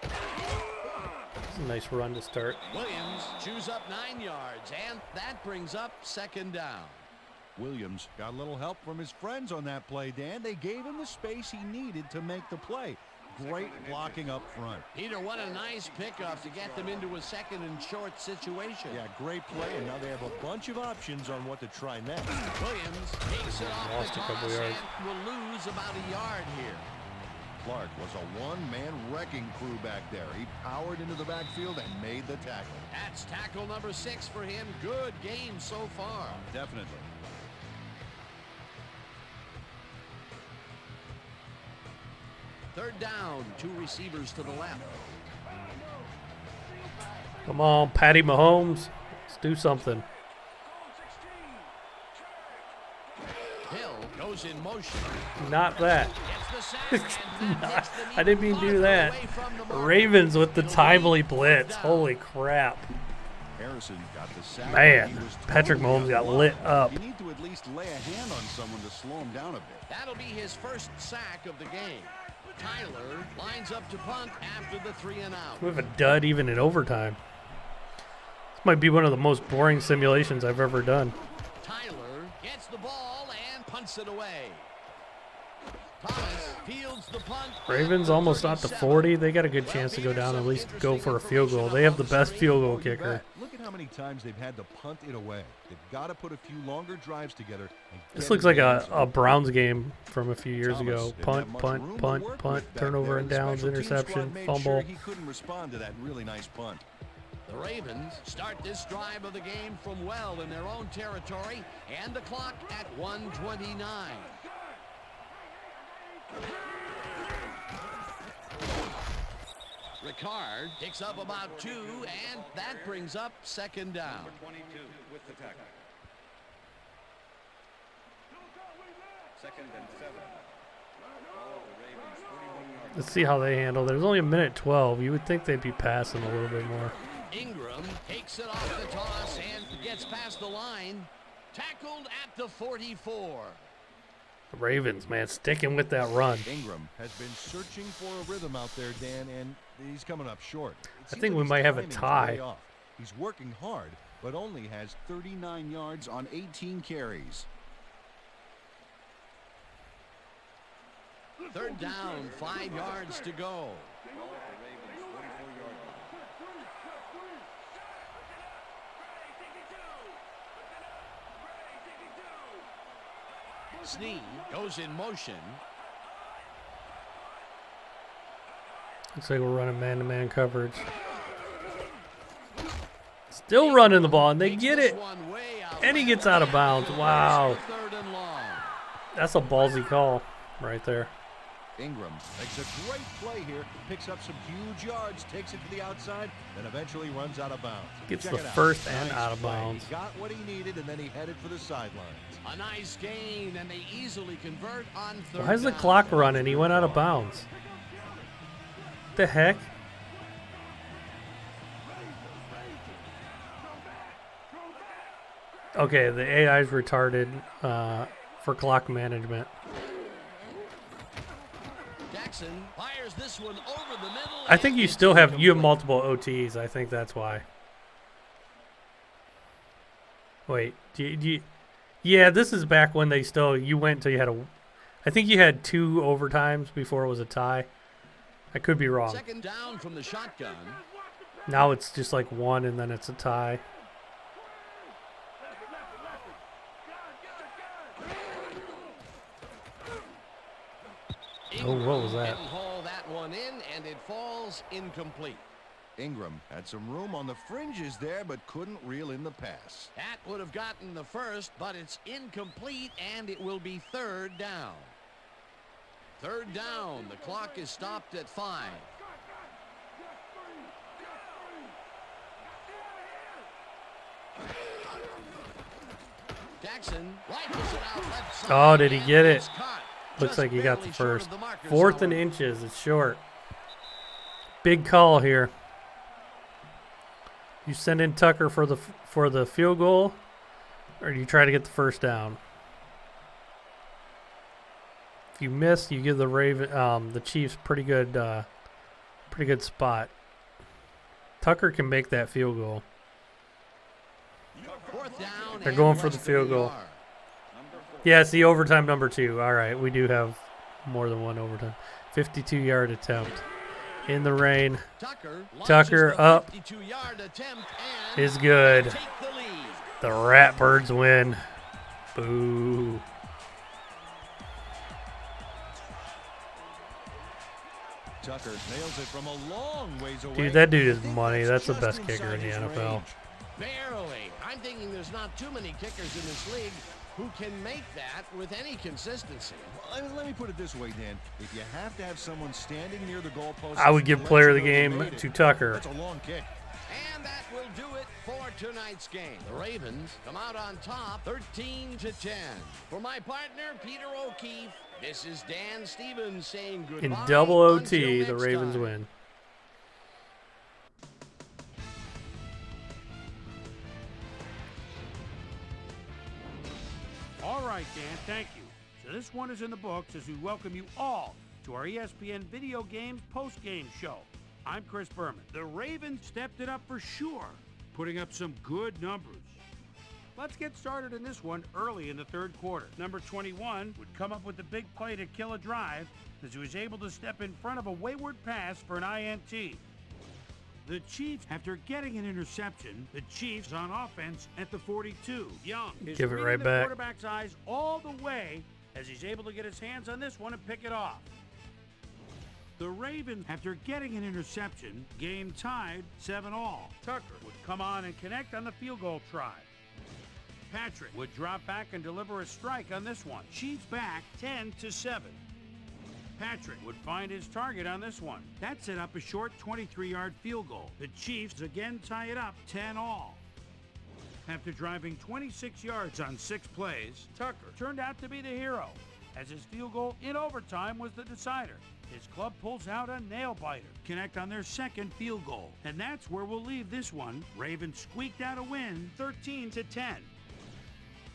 It's a nice run to start. Williams chews up 9 yards, and that brings up second down. Williams got a little help from his friends on that play, Dan. They gave him the space he needed to make the play. Great blocking up front. Peter, what a nice pickup to get them into a second and short situation. Yeah, great play, and now they have a bunch of options on what to try next. Williams takes it off Lost the a couple toss yards. and will lose about a yard here. Clark was a one-man wrecking crew back there. He powered into the backfield and made the tackle. That's tackle number 6 for him. Good game so far. Definitely. Third down, 2 receivers to the left. Come on, Patty Mahomes. Let's do something. Hill goes in motion. Not that. Gets the sack, and that hits the I didn't mean to do that. away from the mark. Ravens with the It'll be timely fourth blitz. down. Holy crap. Harrison got the sack. Man, He was Patrick totally Mahomes got unlocked. lit up. You need to at least lay a hand on someone to slow him down a bit. That'll be his first sack of the game. Tyler lines up to punt after the 3 and out. We have a dud even in overtime. This might be one of the most boring simulations I've ever done. Tyler gets the ball and punts it away. Thomas fields the punt. Ravens at the almost at the 37. 40. They got a good chance to go down and at least go for a field goal. They have the best field goal You kicker. bet. Look at how many times they've had to punt it away. They've got to put a few longer drives together. And This get looks it like in the a Browns game from a few years Thomas ago. didn't have Punt, much punt, room to punt, work punt, with back turnover there. and The downs, special teams squad interception, made fumble. sure he couldn't respond to that really nice punt. The Ravens start this drive of the game from well in their own territory, and the clock at 1:29. Ricard picks up about 2, and that brings up second down. 22 with the tackle. Second and 7. All of the Ravens 41-yard. Let's see how they handle. There's only a minute 12. You would think they'd be passing a little bit more. Ingram takes it off the toss and gets past the line. Tackled at the 44. The Ravens, man, sticking with that run. Ingram has been searching for a rhythm out there, Dan, and he's coming up short. I think we might have a tie. He's working hard, but only has 39 yards on 18 carries. Third down, 5 yards to go. All of the Ravens 44-yard line. Snead goes in motion. Looks like we're running man-to-man coverage. Still running the ball, and they get it. And he gets out of bounds. Wow. Third and long. That's a ballsy call right there. Ingram makes a great play here, picks up some huge yards, takes it to the outside, and eventually runs out of bounds. Gets Check the it out. first and Nice out of play. bounds. He got what he needed, and then he headed for the sidelines. A nice gain, and they easily convert on third Why is the down. clock running? He went out of bounds. What the heck? Okay, the AI is retarded for clock management. Dak Jackson fires this one over the middle. I think you still have multiple OTs. I think that's why. Wait, yeah, this is back when you went until you had I think you had 2 overtimes before it was a tie. I could be wrong. Second down from the shotgun. Now it's just like 1 and then it's a tie. Oh, what was that? Didn't haul that one in, and it falls incomplete. Ingram had some room on the fringes there, but couldn't reel in the pass. That would have gotten the first, but it's incomplete, and it will be third down. Third down. The clock is stopped at 5. Jackson rifles it out left side. Oh, did he get it? It's caught. Looks Just like he got the barely short first. of the marker 4th zone. and inches. It's short. Big call here. You send in Tucker for the field goal, or do you try to get the first down? If you miss, you give the Chiefs pretty good spot. Tucker can make that field goal. Fourth down. They're going for the field goal. Yeah, it's the overtime number 2. All right, we do have more than one overtime. 52-yard attempt in the rain. Tucker up 52-yard attempt and is good. take the lead. The Ratbirds win. Boo. Tucker nails it from a long ways away. Dude, that dude is I think money. That's the just best kicker in inside the his NFL. range. Barely. I'm thinking there's not too many kickers in this league who can make that with any consistency. Well, let me put it this way, Dan. If you have to have someone standing near the goalpost, I would give to let player you of the know they game made it, to Tucker. That's a long kick. And that will do it for tonight's game. The Ravens come out on top 13-10. For my partner, Peter O'Keefe, this is Dan Stevens saying goodbye. In double OT, until the next Ravens time. win. All right, Dan, thank you. So this one is in the books as we welcome you all to our ESPN Video Games post-game show. I'm Chris Berman. The Ravens stepped it up for sure, putting up some good numbers. Let's get started in this one early in the third quarter. Number 21 would come up with the big play to kill a drive as he was able to step in front of a wayward pass for an INT. The Chiefs, after getting an interception, the Chiefs on offense at the 42. Young is Give it reading right the back. quarterback's eyes all the way as he's able to get his hands on this one and pick it off. The Ravens, after getting an interception, game tied 7-all. Tucker would come on and connect on the field goal try. Patrick would drop back and deliver a strike on this one. Chiefs back 10-7. Patrick would find his target on this one. That set up a short 23-yard field goal. The Chiefs again tie it up 10-all. After driving 26 yards on 6 plays, Tucker turned out to be the hero, as his field goal in overtime was the decider. His club pulls out a nail-biter, connect on their second field goal. And that's where we'll leave this one. Ravens squeaked out a win, 13-10.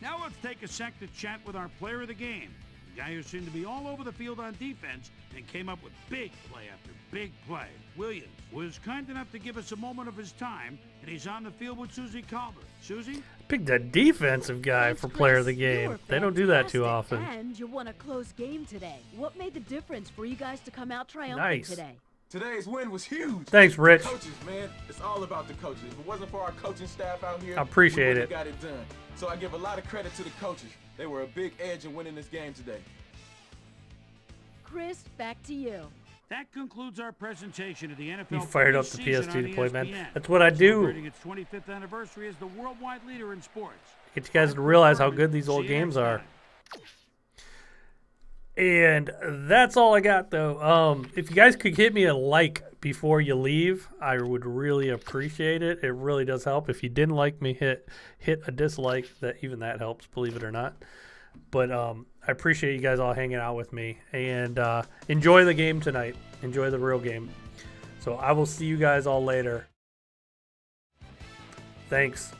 Now let's take a sec to chat with our player of the game, the guy who seemed to be all over the field on defense and came up with big play after big play. Williams was kind enough to give us a moment of his time, and he's on the field with Susie Calder. Susie? Picked a defensive guy Thanks, for player of the Chris. You game. were They don't do that too fantastic, often. And you won a close game today. What made the difference for you guys to come out triumphant Nice. today? Today's win was huge. Thanks, Rich. Coaches, man, it's all about the coaches. If it wasn't for our coaching staff out here, I appreciate we it. wouldn't have got it done. So I give a lot of credit to the coaches. They were a big edge in winning this game today. Chris, back to you. That concludes our presentation of the NFL. You fired up the preseason PS2 on to play, man. ESPN. That's what I do. Celebrating its 25th anniversary as the worldwide leader in sports. Get you guys to realize how good these old games are. And that's all I got, though. If you guys could hit me a like before you leave, I would really appreciate it. It really does help. If you didn't like me, hit a dislike. Even that helps, believe it or not. But I appreciate you guys all hanging out with me. And enjoy the game tonight. Enjoy the real game. So I will see you guys all later. Thanks.